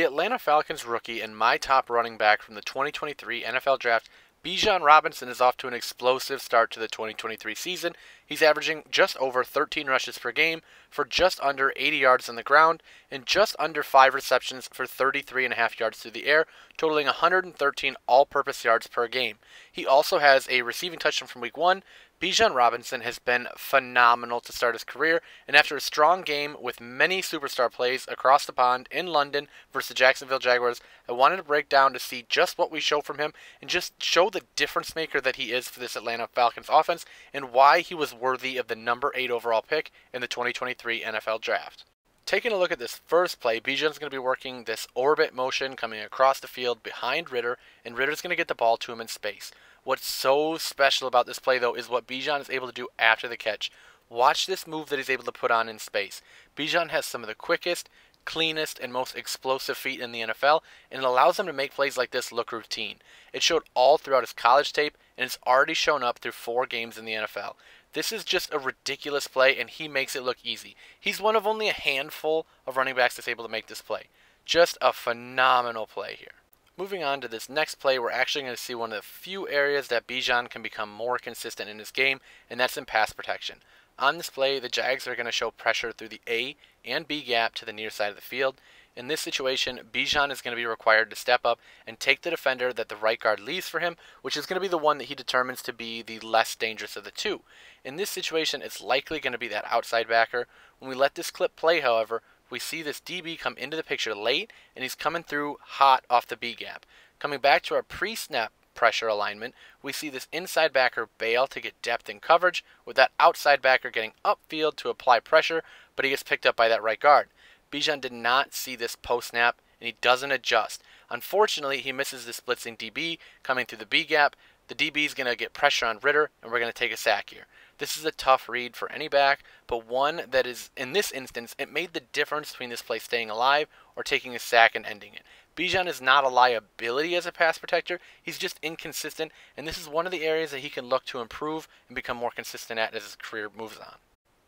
The Atlanta Falcons rookie and my top running back from the 2023 NFL Draft, Bijan Robinson, is off to an explosive start to the 2023 season. He's averaging just over 13 rushes per game for just under 80 yards on the ground and just under 5 receptions for 33.5 yards through the air, totaling 113 all-purpose yards per game. He also has a receiving touchdown from Week 1. Bijan Robinson has been phenomenal to start his career, and after a strong game with many superstar plays across the pond in London versus the Jacksonville Jaguars, I wanted to break down to see just what we show from him and just show the difference maker that he is for this Atlanta Falcons offense and why he was worthy of the number 8 overall pick in the 2023 NFL Draft. Taking a look at this first play, Bijan's going to be working this orbit motion coming across the field behind Ridder, and Ridder's going to get the ball to him in space. What's so special about this play, though, is what Bijan is able to do after the catch. Watch this move that he's able to put on in space. Bijan has some of the quickest, cleanest, and most explosive feet in the NFL, and it allows him to make plays like this look routine. It showed all throughout his college tape, and it's already shown up through 4 games in the NFL. This is just a ridiculous play, and he makes it look easy. He's one of only a handful of running backs that's able to make this play. Just a phenomenal play here. Moving on to this next play, we're actually going to see one of the few areas that Bijan can become more consistent in his game, and that's in pass protection. On this play, the Jags are going to show pressure through the A and B gap to the near side of the field. In this situation, Bijan is going to be required to step up and take the defender that the right guard leaves for him, which is going to be the one that he determines to be the less dangerous of the two. In this situation, it's likely going to be that outside backer. When we let this clip play, however, we see this DB come into the picture late, and he's coming through hot off the B gap. Coming back to our pre-snap pressure alignment, we see this inside backer bail to get depth in coverage, with that outside backer getting upfield to apply pressure, but he gets picked up by that right guard. Bijan did not see this post-snap, and he doesn't adjust. Unfortunately, he misses this blitzing DB coming through the B gap. The DB is going to get pressure on Ridder, and we're going to take a sack here. This is a tough read for any back, but one that is, in this instance, it made the difference between this play staying alive or taking a sack and ending it. Bijan is not a liability as a pass protector, he's just inconsistent, and this is one of the areas that he can look to improve and become more consistent at as his career moves on.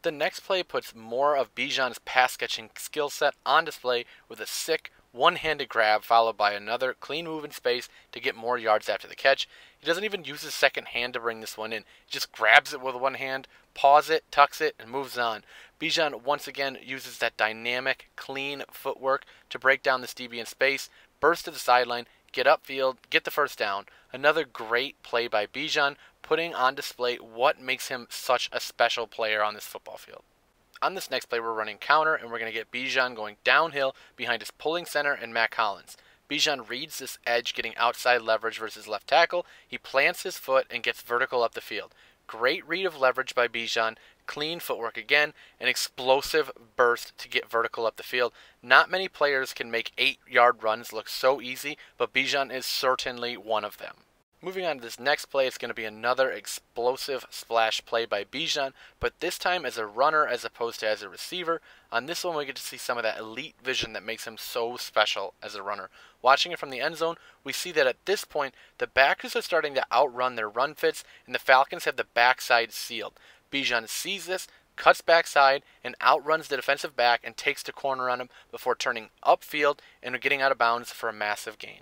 The next play puts more of Bijan's pass-catching skill set on display with a sick, one-handed grab followed by another clean move in space to get more yards after the catch. He doesn't even use his second hand to bring this one in. He just grabs it with one hand, paws it, tucks it, and moves on. Bijan once again uses that dynamic, clean footwork to break down this DB in space, burst to the sideline, get upfield, get the first down. Another great play by Bijan, putting on display what makes him such a special player on this football field. On this next play, we're running counter, and we're going to get Bijan going downhill behind his pulling center and Matt Collins. Bijan reads this edge getting outside leverage versus left tackle. He plants his foot and gets vertical up the field. Great read of leverage by Bijan, clean footwork again, an explosive burst to get vertical up the field. Not many players can make 8-yard runs look so easy, but Bijan is certainly one of them. Moving on to this next play, it's going to be another explosive splash play by Bijan, but this time as a runner as opposed to as a receiver. On this one, we get to see some of that elite vision that makes him so special as a runner. Watching it from the end zone, we see that at this point, the backers are starting to outrun their run fits, and the Falcons have the backside sealed. Bijan sees this, cuts backside, and outruns the defensive back and takes the corner on him before turning upfield and getting out of bounds for a massive gain.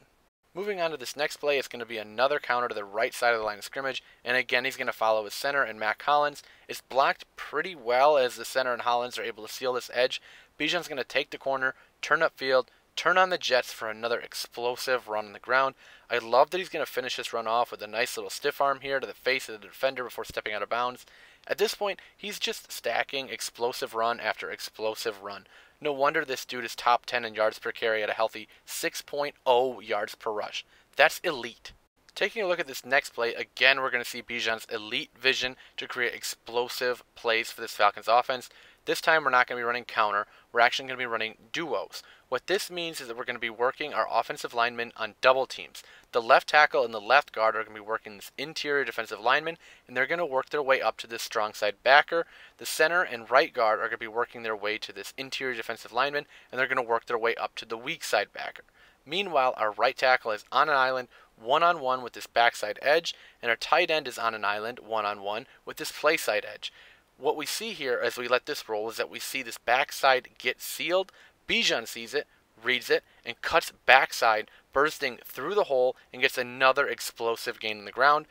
Moving on to this next play, it's going to be another counter to the right side of the line of scrimmage, and again he's going to follow his center and Matt Collins. It's blocked pretty well as the center and Hollins are able to seal this edge. Bijan's going to take the corner, turn upfield, turn on the jets for another explosive run on the ground. I love that he's going to finish this run off with a nice little stiff arm here to the face of the defender before stepping out of bounds. At this point, he's just stacking explosive run after explosive run. No wonder this dude is top 10 in yards per carry at a healthy 6.0 yards per rush. That's elite. Taking a look at this next play, again we're going to see Bijan's elite vision to create explosive plays for this Falcons offense. This time we're not going to be running counter, we're actually going to be running duos. What this means is that we're going to be working our offensive linemen on double teams. The left tackle and the left guard are going to be working this interior defensive lineman, and they're going to work their way up to this strong side backer. The center and right guard are going to be working their way to this interior defensive lineman, and they're going to work their way up to the weak side backer. Meanwhile, our right tackle is on an island one-on-one with this backside edge, and our tight end is on an island one-on-one with this play side edge. What we see here as we let this roll is that we see this backside get sealed. Bijan sees it, reads it, and cuts backside, bursting through the hole, and gets another explosive gain on the ground.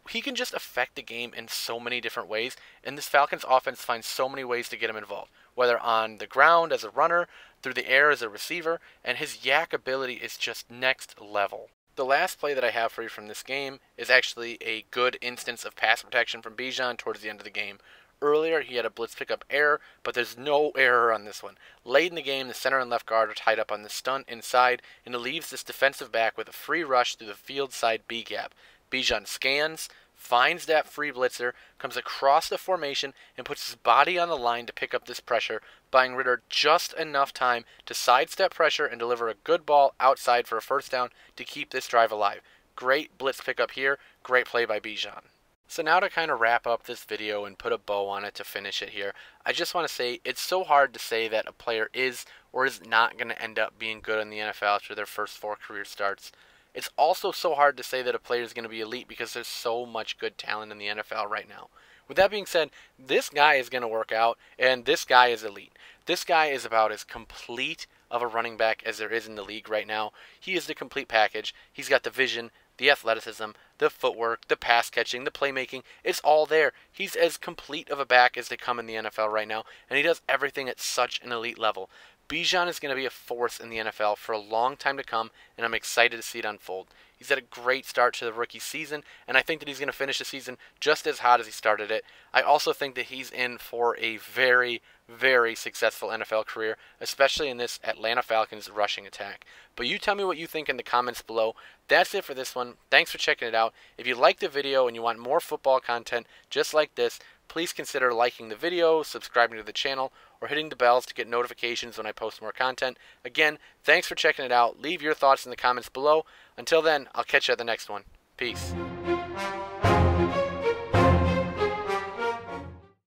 He can just affect the game in so many different ways, and this Falcons offense finds so many ways to get him involved, whether on the ground as a runner, through the air as a receiver, and his yak ability is just next level. The last play that I have for you from this game is actually a good instance of pass protection from Bijan towards the end of the game. Earlier, he had a blitz pickup error, but there's no error on this one. Late in the game, the center and left guard are tied up on the stunt inside, and it leaves this defensive back with a free rush through the field side B gap. Bijan scans, finds that free blitzer, comes across the formation, and puts his body on the line to pick up this pressure, buying Ridder just enough time to sidestep pressure and deliver a good ball outside for a first down to keep this drive alive. Great blitz pickup here, great play by Bijan. So now to kind of wrap up this video and put a bow on it to finish it here, I just want to say it's so hard to say that a player is or is not going to end up being good in the NFL after their first 4 career starts. It's also so hard to say that a player is going to be elite because there's so much good talent in the NFL right now. With that being said, this guy is going to work out, and this guy is elite. This guy is about as complete of a running back as there is in the league right now. He is the complete package. He's got the vision, the athleticism, the footwork, the pass catching, the playmaking. It's all there. He's as complete of a back as they come in the NFL right now, and he does everything at such an elite level. Bijan is going to be a force in the NFL for a long time to come, and I'm excited to see it unfold. He's had a great start to the rookie season, and I think that he's going to finish the season just as hot as he started it. I also think that he's in for a very, very successful NFL career, especially in this Atlanta Falcons rushing attack. But you tell me what you think in the comments below. That's it for this one. Thanks for checking it out. If you liked the video and you want more football content just like this, please consider liking the video, subscribing to the channel, or hitting the bells to get notifications when I post more content. Again, thanks for checking it out. Leave your thoughts in the comments below. Until then, I'll catch you at the next one. Peace.